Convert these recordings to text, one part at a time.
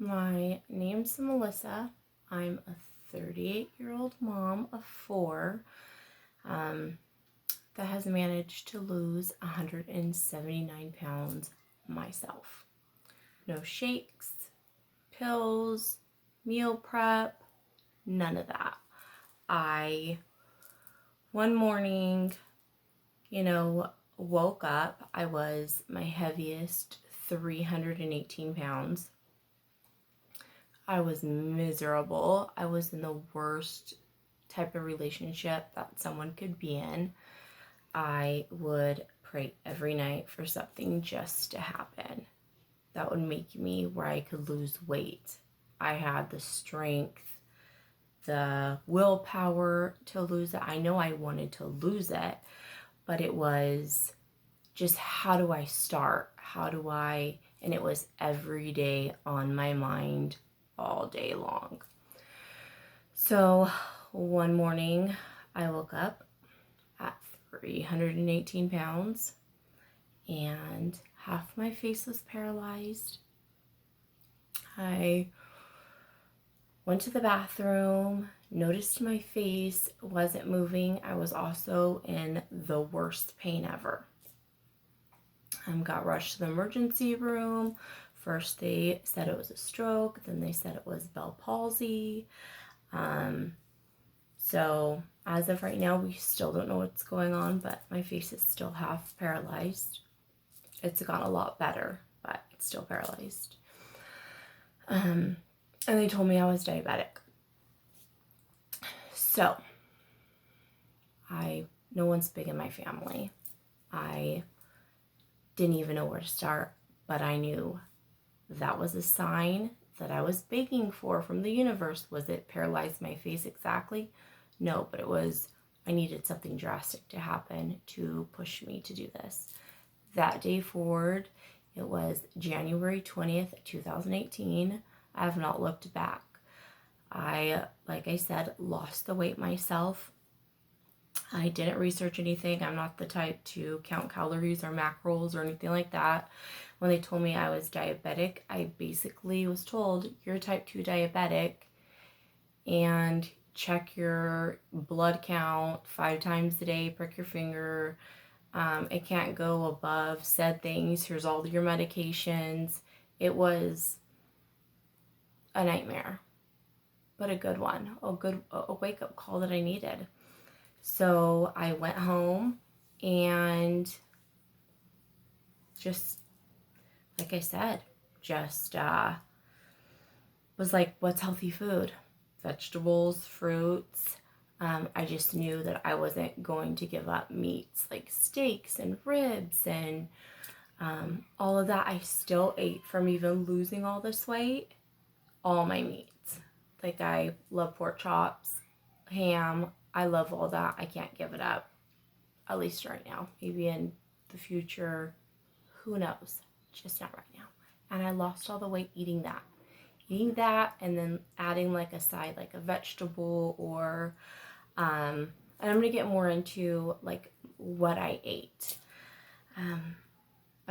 My name's Melissa. I'm a 38-year-old mom of four that has managed to lose 179 pounds myself. No shakes, pills, meal prep, none of that. One morning, woke up. I was my heaviest 318 pounds. I was miserable. I was in the worst type of relationship that someone could be in. I would pray every night for something just to happen that would make me where I could lose weight. I had the strength, the willpower to lose it. I know I wanted to lose it, but it was just, how do I start? And it was every day on my mind all day long. So one morning I woke up at 318 pounds and half my face was paralyzed. I went to the bathroom, noticed my face wasn't moving. I was also in the worst pain ever. Got rushed to the emergency room. First they said it was a stroke, then they said it was Bell palsy. So as of right now, we still don't know what's going on, but my face is still half paralyzed. It's gotten a lot better, but it's still paralyzed. And they told me I was diabetic. So no one's big in my family. I didn't even know where to start, but I knew that was a sign that I was begging for from the universe. Was it paralyzed my face exactly? No, but I needed something drastic to happen to push me to do this. That day forward, it was January 20th, 2018. I have not looked back. Like I said, lost the weight myself. I didn't research anything. I'm not the type to count calories or macros or anything like that. When they told me I was diabetic, I basically was told, you're type 2 diabetic and check your blood count 5 times a day, prick your finger. It can't go above said things. Here's all your medications. It was a nightmare, but a good one, a wake-up call that I needed. So I went home and just, like I said, was like, what's healthy food? Vegetables, fruits. I just knew that I wasn't going to give up meats like steaks and ribs and all of that. I still ate from even losing all this weight, all my meats. Like I love pork chops, ham. I love all that. I can't give it up, at least right now. Maybe in the future, who knows? Just not right now. And I lost all the weight eating that. And then adding like a side, like a vegetable or, and I'm going to get more into like what I ate. I'm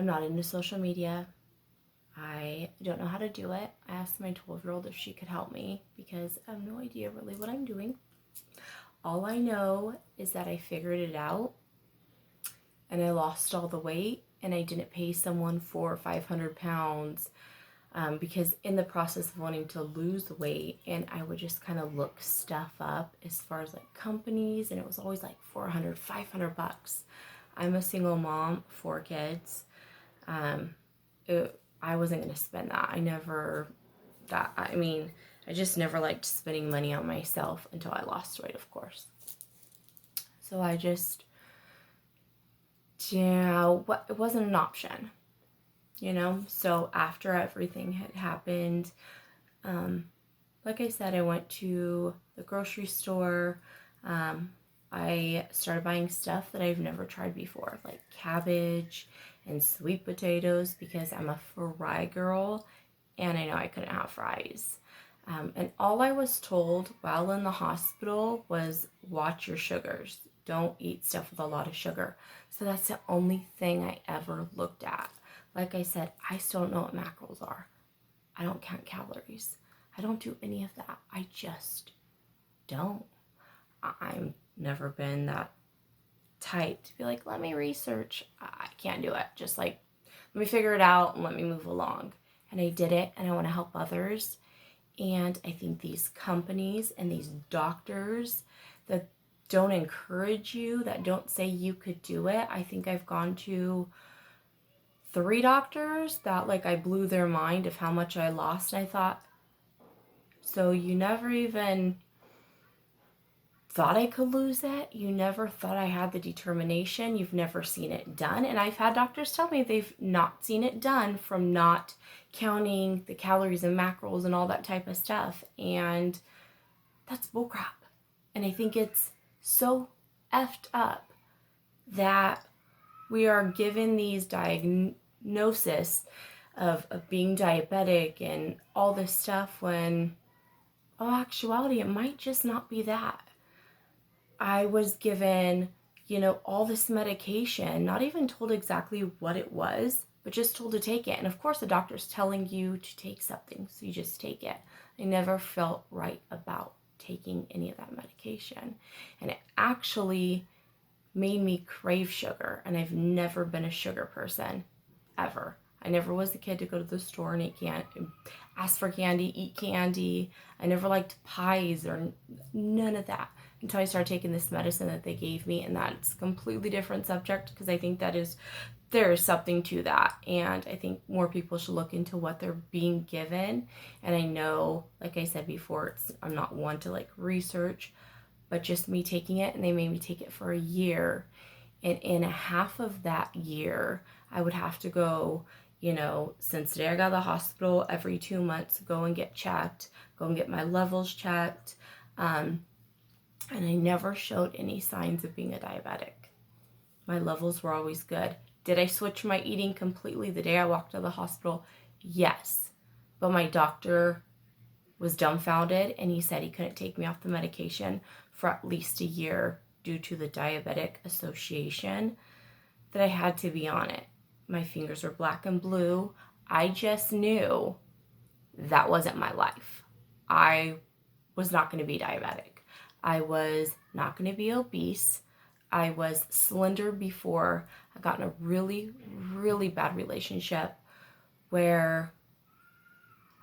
not into social media. I don't know how to do it. I asked my 12-year-old if she could help me because I have no idea really what I'm doing. All I know is that I figured it out and I lost all the weight and I didn't pay someone for 500 pounds because in the process of wanting to lose the weight, and I would just kind of look stuff up as far as like companies, and it was always like 400, 500 bucks. I'm a single mom, 4 kids. I wasn't going to spend that. I just never liked spending money on myself until I lost weight, of course. So it wasn't an option, So after everything had happened, like I said, I went to the grocery store. I started buying stuff that I've never tried before, like cabbage and sweet potatoes, because I'm a fry girl and I know I couldn't have fries. And all I was told while in the hospital was watch your sugars. Don't eat stuff with a lot of sugar. So that's the only thing I ever looked at. Like I said, I still don't know what macros are. I don't count calories. I don't do any of that. I just don't. I've never been that type to be like, let me research. I can't do it. Just like, let me figure it out and let me move along. And I did it, and I want to help others. And I think these companies and these doctors that don't encourage you, that don't say you could do it. I think I've gone to 3 doctors that like I blew their mind of how much I lost. And I thought, so you never even thought I could lose it? You never thought I had the determination? You've never seen it done? And I've had doctors tell me they've not seen it done from not counting the calories and macros and all that type of stuff. And that's bullcrap. And I think it's so effed up that we are given these diagnoses of being diabetic and all this stuff when, oh, actuality, it might just not be that. I was given, all this medication, not even told exactly what it was, but just told to take it. And of course, the doctor's telling you to take something, so you just take it. I never felt right about taking any of that medication. And it actually made me crave sugar. And I've never been a sugar person, ever. I never was the kid to go to the store and ask for candy, eat candy. I never liked pies or none of that until I started taking this medicine that they gave me. And that's a completely different subject, because I think there is something to that. And I think more people should look into what they're being given. And I know, like I said before, I'm not one to like research, but just me taking it, and they made me take it for a year. And in a half of that year, I would have to go, since the day I got out of the hospital, every 2 months, go and get checked, go and get my levels checked. And I never showed any signs of being a diabetic. My levels were always good. Did I switch my eating completely the day I walked out of the hospital? Yes. But my doctor was dumbfounded, and he said he couldn't take me off the medication for at least a year due to the Diabetic Association, that I had to be on it. My fingers were black and blue. I just knew that wasn't my life. I was not going to be diabetic. I was not going to be obese. I was slender before I got in a really, really bad relationship where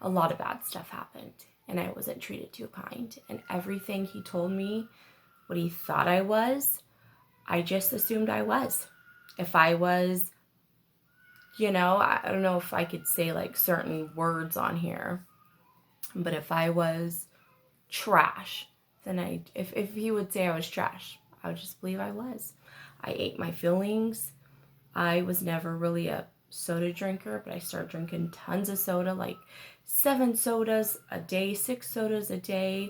a lot of bad stuff happened, and I wasn't treated too kind. And everything he told me, what he thought I was, I just assumed I was. If I was, I don't know if I could say like certain words on here, but if I was trash, then if he would say I was trash, I would just believe I was. I ate my feelings. I was never really a soda drinker, but I started drinking tons of soda, like 7 sodas a day, 6 sodas a day.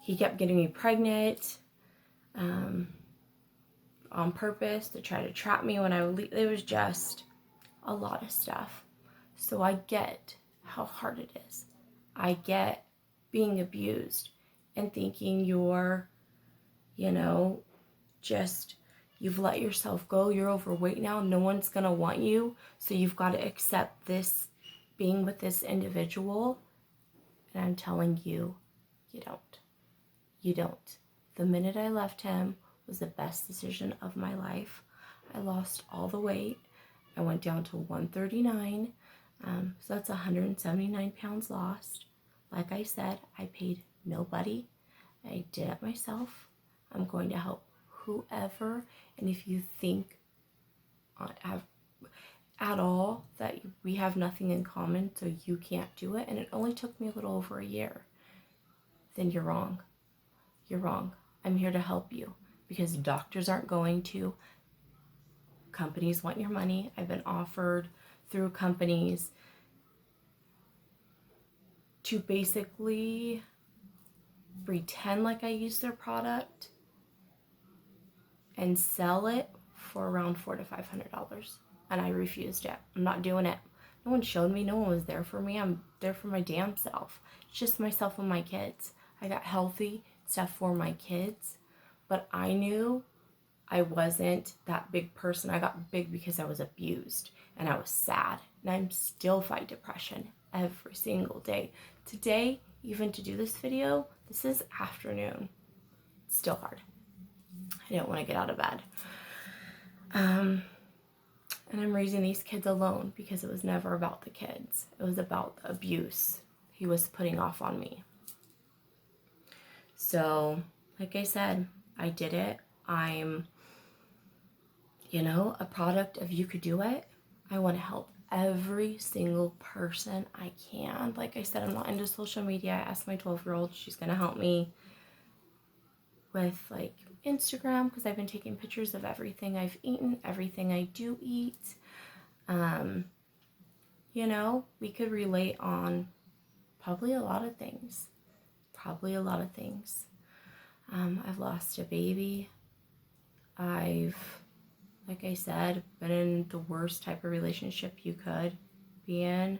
He kept getting me pregnant on purpose to try to trap me when I would leave. It was just a lot of stuff. So I get how hard it is. I get being abused and thinking you're, you've let yourself go. You're overweight now. No one's going to want you. So you've got to accept this being with this individual. And I'm telling you, you don't. You don't. The minute I left him was the best decision of my life. I lost all the weight. I went down to 139. So that's 179 pounds lost. Like I said, I paid nobody. I did it myself. I'm going to help whoever. And if you think at all that we have nothing in common, so you can't do it, and it only took me a little over a year, then you're wrong. You're wrong. I'm here to help you, because doctors aren't going to. Companies want your money. I've been offered through companies to basically pretend like I use their product and sell it for around $400 to $500. And I refused it. I'm not doing it. No one showed me. No one was there for me. I'm there for my damn self. It's just myself and my kids. I got healthy stuff for my kids, but I knew I wasn't that big person. I got big because I was abused and I was sad. And I'm still fighting depression every single day. Today, even to do this video, this is afternoon. It's still hard. I didn't want to get out of bed. And I'm raising these kids alone because it was never about the kids. It was about the abuse he was putting off on me. So, like I said, I did it. I'm, a product of You Could Do It. I want to help every single person I can. Like I said, I'm not into social media. I asked my 12-year-old, she's going to help me with like Instagram because I've been taking pictures of everything I've eaten, everything I do eat. We could relate on probably a lot of things. I've lost a baby. I've, like I said, been in the worst type of relationship you could be in.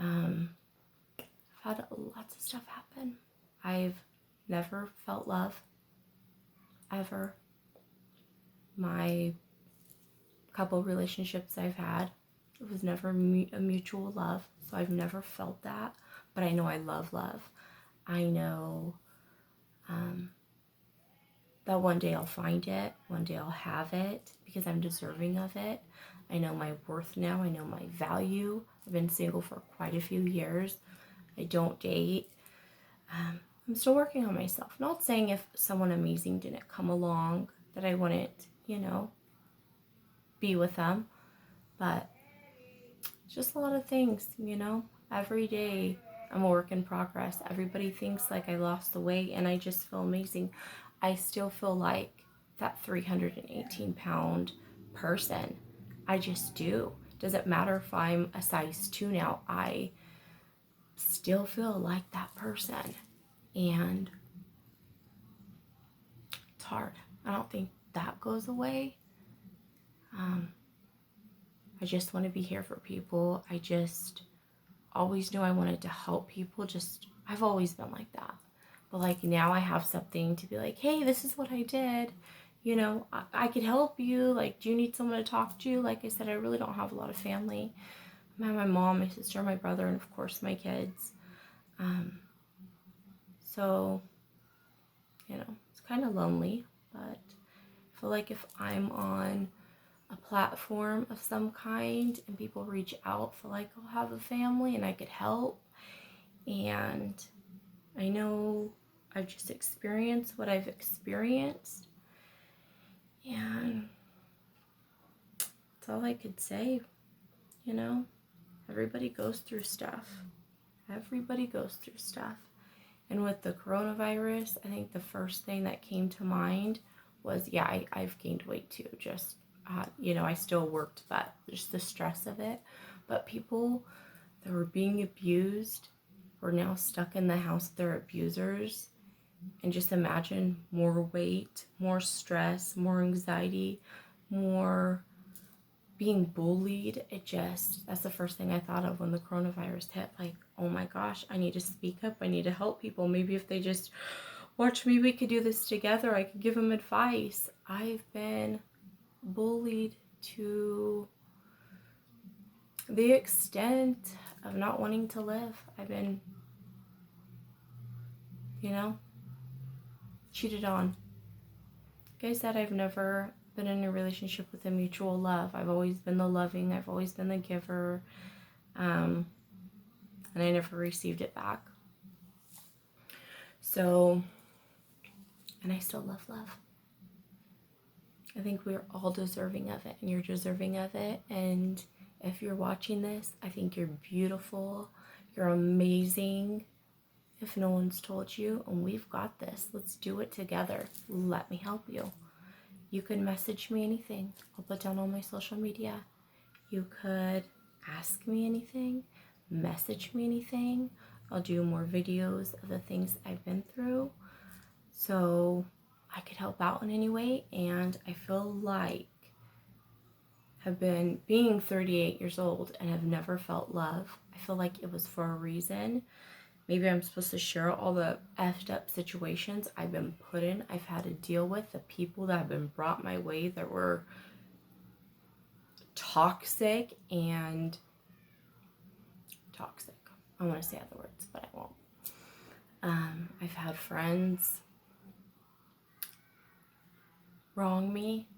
I've had lots of stuff happen. I've never felt love, ever. My couple relationships I've had, it was never a mutual love, so I've never felt that, but I know I love love. I know that one day I'll find it, one day I'll have it, because I'm deserving of it. I know my worth now, I know my value. I've been single for quite a few years. I don't date. I'm still working on myself. Not saying if someone amazing didn't come along that I wouldn't, be with them, but just a lot of things, every day I'm a work in progress. Everybody thinks like I lost the weight and I just feel amazing. I still feel like that 318-pound person. I just do. Doesn't matter if I'm a size 2 now. I still feel like that person. And it's hard. I don't think that goes away. I just want to be here for people. I just always knew I wanted to help people. I've always been like that. But like now I have something to be like, hey, this is what I did. I could help you. Like, do you need someone to talk to? Like I said, I really don't have a lot of family. I have my mom, my sister, my brother, and of course my kids. So, it's kind of lonely, but I feel like if I'm on a platform of some kind and people reach out, feel like I'll have a family and I could help. And I know I've just experienced what I've experienced, and that's all I could say. Everybody goes through stuff. And with the coronavirus, I think the first thing that came to mind was, I've gained weight too. Just, I still worked, but just the stress of it. But people that were being abused were now stuck in the house with their abusers. And just imagine more weight, more stress, more anxiety, more being bullied. That's the first thing I thought of when the coronavirus hit. Like, oh my gosh, I need to speak up. I need to help people. Maybe if they just watch me, we could do this together. I could give them advice. I've been bullied to the extent of not wanting to live. I've been, cheated on. Like I said, I've never been in a relationship with a mutual love. I've always been the loving. I've always been the giver. And I never received it back. So, and I still love love. I think we're all deserving of it, and you're deserving of it. And if you're watching this, I think you're beautiful. You're amazing. If no one's told you, and we've got this, let's do it together. Let me help you. You can message me anything. I'll put down all my social media. You could ask me anything, message me anything. I'll do more videos of the things I've been through, so I could help out in any way. And I feel like have been being 38 years old and have never felt love. I feel like it was for a reason. Maybe I'm supposed to share all the effed up situations I've been put in, I've had to deal with, the people that have been brought my way that were toxic and toxic. I want to say other words, but I won't. I've had friends wrong me,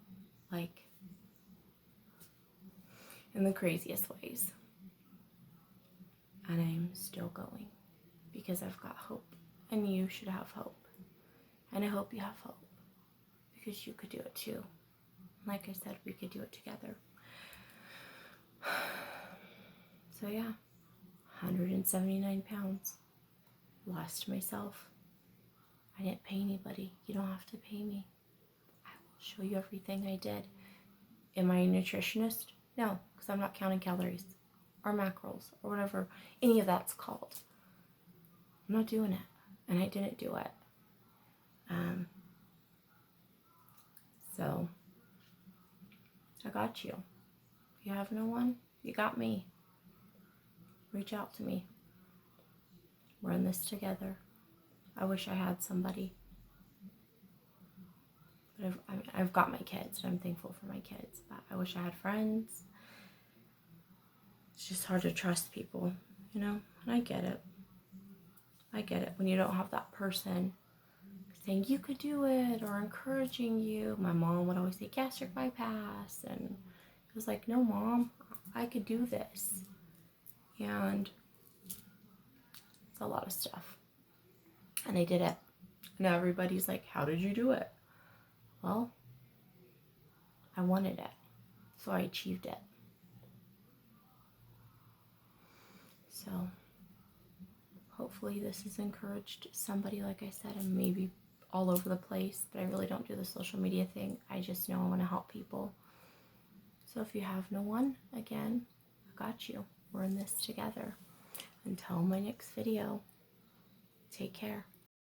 like, in the craziest ways. And I'm still going because I've got hope. And you should have hope. And I hope you have hope because you could do it too. Like I said, we could do it together. So yeah, 179 pounds. Lost myself. I didn't pay anybody. You don't have to pay me. I will show you everything I did. Am I a nutritionist? No, because I'm not counting calories or macros or whatever any of that's called. I'm not doing it. And I didn't do it. So I got you. If you have no one, you got me. Reach out to me. We're in this together. I wish I had somebody. But I've got my kids, and I'm thankful for my kids. But I wish I had friends. It's just hard to trust people, you know? And I get it. I get it when you don't have that person saying you could do it or encouraging you. My mom would always say gastric bypass, and it was like, no, Mom, I could do this. And it's a lot of stuff. And I did it. Now everybody's like, how did you do it? Well, I wanted it, so I achieved it. So hopefully this has encouraged somebody. Like I said, I'm maybe all over the place, but I really don't do the social media thing. I just know I want to help people. So if you have no one, again, I got you. We're in this together. Until my next video, take care.